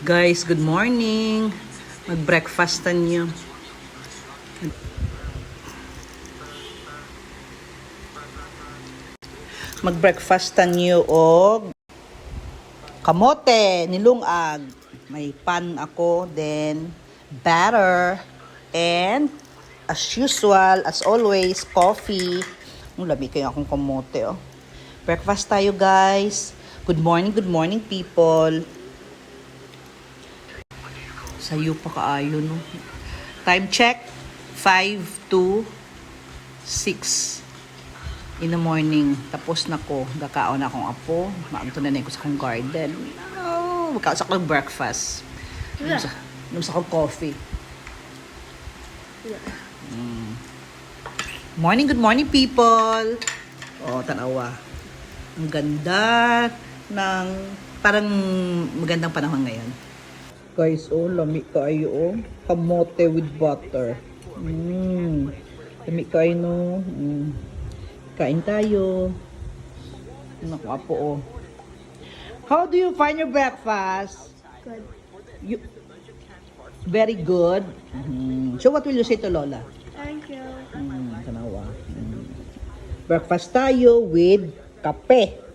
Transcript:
Guys, good morning. Mag-breakfastan niyo. Mag-breakfastan niyo og kamote, nilungag. May pan ako, then batter, and as usual, as always, coffee. Ang lamig kayo akong kamote, oh. Breakfast tayo, guys. Good morning, people. Sayo pa kaayo, no? Time check, 5 to 6 in the morning. Tapos na ko, gakaon na akong apo. Maanto na ko sa akong garden. Oh, magkaon sa akong breakfast. Nung sa akong coffee. Good morning, people. Oh, tanawa. Ang ganda ng parang magandang panahon ngayon. Guys, oh, lami kayo, oh. Kamote with butter. Lami kayo, no. Kain tayo. Naku, apo, oh. How do you find your breakfast? Good. Very good. So, what will you say to Lola? Thank you. Tanawa. Breakfast tayo with kape.